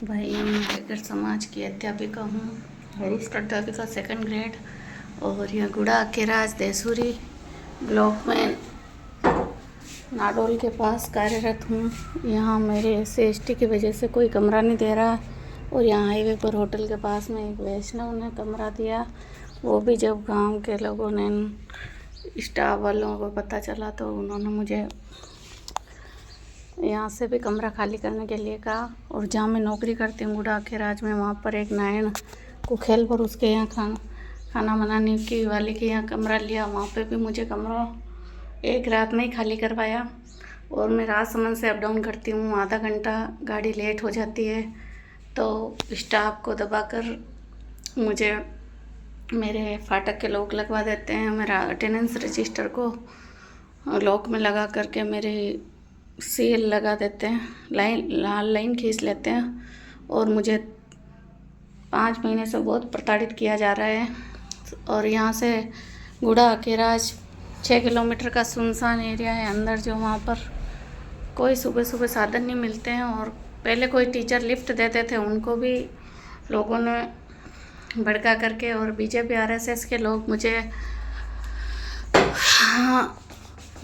भाई मैं बेकर समाज की अध्यापिका हूँ, वरिष्ठ अध्यापिका 2nd ग्रेड। और यह गुड़ा के राज देसूरी ब्लॉक में नाडोल के पास कार्यरत हूँ। यहाँ मेरे SC/ST की वजह से कोई कमरा नहीं दे रहा। और यहाँ हाईवे पर होटल के पास में एक वैष्णव ने कमरा दिया, वो भी जब गांव के लोगों ने स्टाफ वालों को पता चला तो उन्होंने मुझे यहाँ से भी कमरा खाली करने के लिए कहा। और जहाँ मैं नौकरी करती हूँ गुड़ा के राज में, वहाँ पर एक नारायण कुखेल पर उसके यहाँ खाना बनाने की वाले के यहाँ कमरा लिया। वहाँ पे भी मुझे कमरा एक रात में ही खाली करवाया। और मैं राजसमंद से अप डाउन करती हूँ, आधा घंटा गाड़ी लेट हो जाती है तो स्टाफ को दबाकर मुझे मेरे फाटक के लॉक लगवा देते हैं। मेरा अटेंडेंस रजिस्टर को लॉक में लगा करके मेरे सील लगा देते हैं, लाल लाइन खींच लेते हैं। और मुझे 5 महीने से बहुत प्रताड़ित किया जा रहा है। और यहाँ से गुड़ा के राज 6 किलोमीटर का सुनसान एरिया है अंदर, जो वहाँ पर कोई सुबह सुबह साधन नहीं मिलते हैं। और पहले कोई टीचर लिफ्ट देते थे, उनको भी लोगों ने भड़का करके, और BJP RSS के लोग मुझे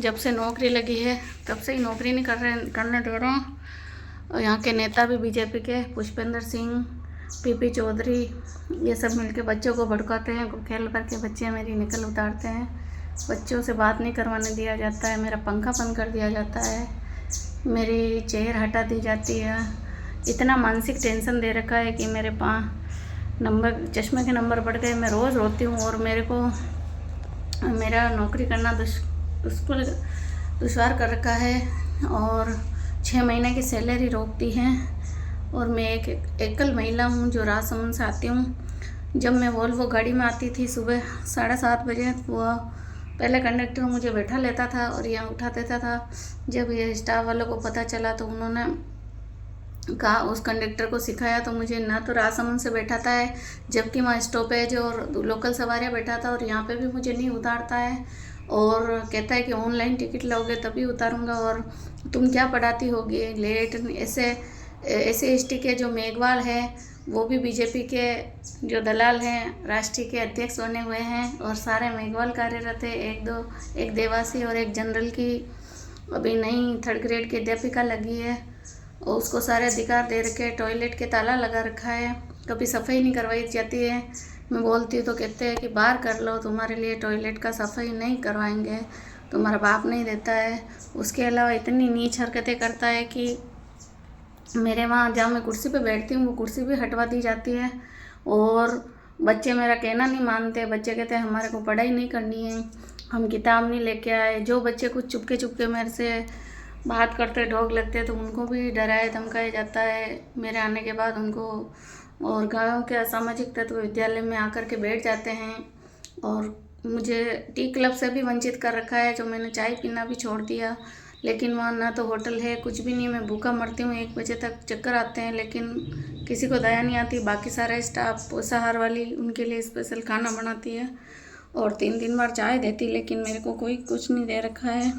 जब से नौकरी लगी है तब से ही नौकरी नहीं करने दे रहे हैं। और यहाँ के नेता भी BJP के पुष्पेंद्र सिंह, PP चौधरी, ये सब मिलके बच्चों को भड़काते हैं। खेल करके बच्चे मेरी निकल उतारते हैं, बच्चों से बात नहीं करवाने दिया जाता है, मेरा पंखा बंद कर दिया जाता है, मेरी चेयर हटा दी जाती है। इतना मानसिक टेंशन दे रखा है कि मेरे चश्मे के नंबर बढ़ गए। मैं रोज़ रोती हूँ। और मेरे को मेरा नौकरी करना दुश्वार कर रखा है। और 6 महीने की सैलरी रोकती है। और मैं एक एकल महिला हूँ जो राजसमंद से आती हूँ। जब मैं वोल्वो गाड़ी में आती थी सुबह 7:30 बजे, वो पहले कंडक्टर मुझे बैठा लेता था और यहाँ उठा देता था। जब ये स्टाफ वालों को पता चला तो उन्होंने कहा, उस कंडक्टर को सिखाया तो मुझे ना तो राजसमंद से बैठाता है, जबकि वहाँ स्टॉपेज और लोकल सवारियाँ बैठाता, और यहाँ पे भी मुझे नहीं उतारता है। और कहता है कि ऑनलाइन टिकट लोगे तभी उतारूँगा, और तुम क्या पढ़ाती होगी लेट। ऐसे SC/ST के जो मेघवाल है वो भी BJP के जो दलाल हैं, राष्ट्रीय के अध्यक्ष बने हुए हैं। और सारे मेघवाल कार्यरत है, एक देवासी और एक जनरल की अभी नई 3rd ग्रेड की अध्यापिका लगी है। और उसको सारे अधिकार दे रखे, टॉयलेट के ताला लगा रखा है, कभी सफाई नहीं करवाई जाती है। मैं बोलती हूँ तो कहते हैं कि बाहर कर लो, तुम्हारे लिए टॉयलेट का सफाई नहीं करवाएंगे, तुम्हारा बाप नहीं देता है। उसके अलावा इतनी नीच हरकतें करता है कि मेरे वहाँ जहाँ मैं कुर्सी पे बैठती हूँ वो कुर्सी भी हटवा दी जाती है। और बच्चे मेरा कहना नहीं मानते, बच्चे कहते हैं हमारे को पढ़ाई नहीं करनी है, हम किताब नहीं लेके आए। जो बच्चे कुछ चुपके मेरे से बात करते ढोंग लगते तो उनको भी डराया धमकाया जाता है मेरे आने के बाद उनको। और गाँव के असामाजिक तत्व विद्यालय में आकर के बैठ जाते हैं। और मुझे टी क्लब से भी वंचित कर रखा है, जो मैंने चाय पीना भी छोड़ दिया। लेकिन वहाँ ना तो होटल है, कुछ भी नहीं, मैं भूखा मरती हूँ। 1 बजे तक चक्कर आते हैं, लेकिन किसी को दया नहीं आती। बाकी सारा स्टाफ पोषाहार वाली उनके लिए स्पेशल खाना बनाती है और 3 बार चाय देती, लेकिन मेरे को कोई कुछ नहीं दे रखा है।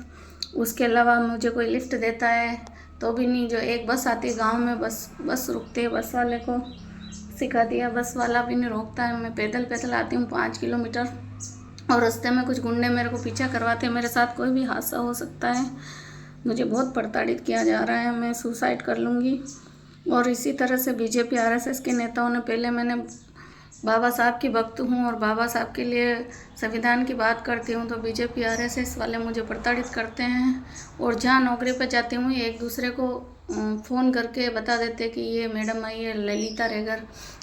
उसके अलावा मुझे कोई लिफ्ट देता है तो भी नहीं। जो एक बस आती है गांव में, बस रुकती है, बस वाले को सिखा दिया, बस वाला भी नहीं रोकता है। मैं पैदल आती हूँ 5 किलोमीटर, और रास्ते में कुछ गुंडे मेरे को पीछा करवाते हैं। मेरे साथ कोई भी हादसा हो सकता है। मुझे बहुत प्रताड़ित किया जा रहा है, मैं सुसाइड कर लूँगी। और इसी तरह से BJP RSS के नेताओं ने, पहले मैंने बाबा साहब की भक्त हूँ और बाबा साहब के लिए संविधान की बात करती हूँ, तो BJP RSS वाले मुझे प्रताड़ित करते हैं। और जहाँ नौकरी पर जाती हूँ एक दूसरे को फ़ोन करके बता देते कि ये मैडम आई है ललिता रेगर,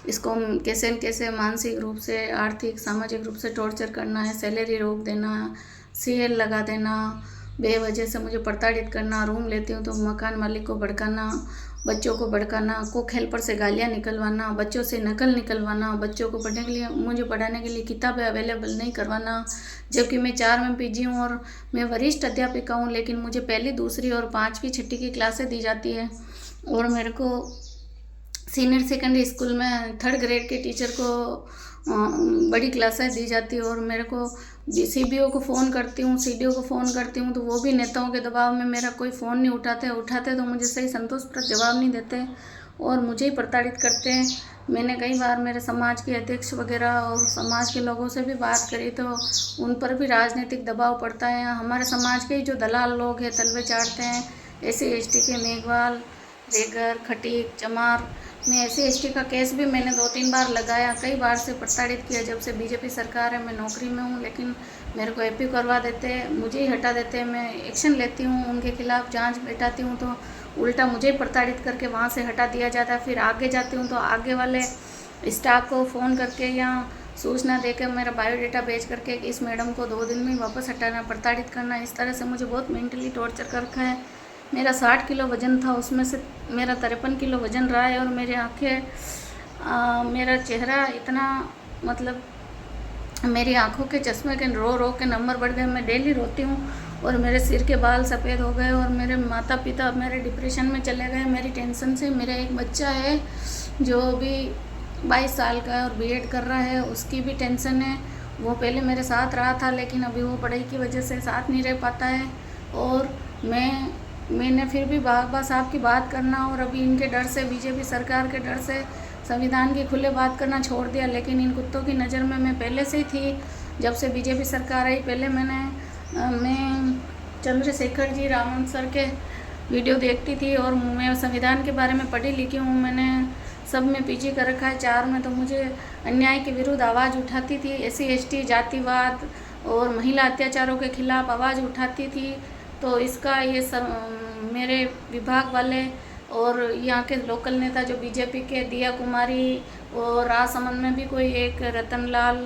इसको कैसे न कैसे मानसिक रूप से, आर्थिक सामाजिक रूप से टॉर्चर करना है, सैलरी रोक देना, CL लगा देना, बेवजह से मुझे प्रताड़ित करना। रूम लेती हूँ तो मकान मालिक को भड़काना, बच्चों को भड़काना, कुक हेल्पर से गालियाँ निकलवाना, बच्चों से नकल निकलवाना, बच्चों को मुझे पढ़ाने के लिए किताबें अवेलेबल नहीं करवाना। जबकि मैं 4 में PG हूँ और मैं वरिष्ठ अध्यापिका हूँ, लेकिन मुझे पहली, दूसरी और 5वीं 6ठी की क्लासें दी जाती है। और मेरे को सीनियर सेकेंडरी स्कूल में 3rd ग्रेड के टीचर को बड़ी क्लासें दी जाती है। और मेरे को CBO को फ़ोन करती हूँ, CDO को फ़ोन करती हूँ, तो वो भी नेताओं के दबाव में मेरा कोई फ़ोन नहीं उठाते तो मुझे सही संतोषप्रद जवाब नहीं देते। और मुझे ही प्रताड़ित करते हैं। मैंने कई बार मेरे समाज के अध्यक्ष वगैरह और समाज के लोगों से भी बात करी तो उन पर भी राजनीतिक दबाव पड़ता है। हमारे समाज के ही जो दलाल लोग हैं तलवे चाटते हैं। SC/ST के मेघवाल, रेगर, खटीक, चमार में SC/ST का केस भी मैंने 2-3 बार लगाया। कई बार से प्रताड़ित किया। जब से बीजेपी सरकार है मैं नौकरी में हूँ, लेकिन मेरे को AP करवा देते हैं, मुझे ही हटा देते हैं। मैं एक्शन लेती हूँ, उनके खिलाफ़ जांच बैठाती हूँ तो उल्टा मुझे ही प्रताड़ित करके वहाँ से हटा दिया जाता है। फिर आगे जाती हूँ तो आगे वाले स्टाफ को फ़ोन करके या सूचना देकर मेरा बायोडाटा भेज करके इस मैडम को 2 दिन में वापस हटाना, प्रताड़ित करना। इस तरह से मुझे बहुत मेंटली टॉर्चर कर रखा है। मेरा 60 किलो वज़न था, उसमें से मेरा 53 किलो वज़न रहा है। और मेरी आँखें, मेरा चेहरा इतना, मतलब मेरी आँखों के चश्मे के रो के नंबर बढ़ गए। मैं डेली रोती हूँ और मेरे सिर के बाल सफ़ेद हो गए। और मेरे माता पिता मेरे डिप्रेशन में चले गए मेरी टेंशन से। मेरा एक बच्चा है जो अभी 22 साल का है और B.Ed कर रहा है, उसकी भी टेंशन है। वो पहले मेरे साथ रहा था, लेकिन अभी वो पढ़ाई की वजह से साथ नहीं रह पाता है। और मैंने फिर भी बाबा साहब की बात करना और अभी इनके डर से, बीजेपी सरकार के डर से संविधान की खुले बात करना छोड़ दिया। लेकिन इन कुत्तों की नज़र में मैं पहले से ही थी। जब से बीजेपी सरकार आई, पहले मैं चंद्रशेखर जी, रामन सर के वीडियो देखती थी और मैं संविधान के बारे में पढ़ी लिखी हूँ। मैंने सब में PG कर रखा है, 4 में। तो मुझे अन्याय के विरुद्ध आवाज़ उठाती थी। SC/ST, जातिवाद और महिला अत्याचारों के खिलाफ़ आवाज़ उठाती थी। तो इसका ये सब मेरे विभाग वाले और यहाँ के लोकल नेता जो बीजेपी के, दिया कुमारी और राजसमंद में भी कोई एक रतनलाल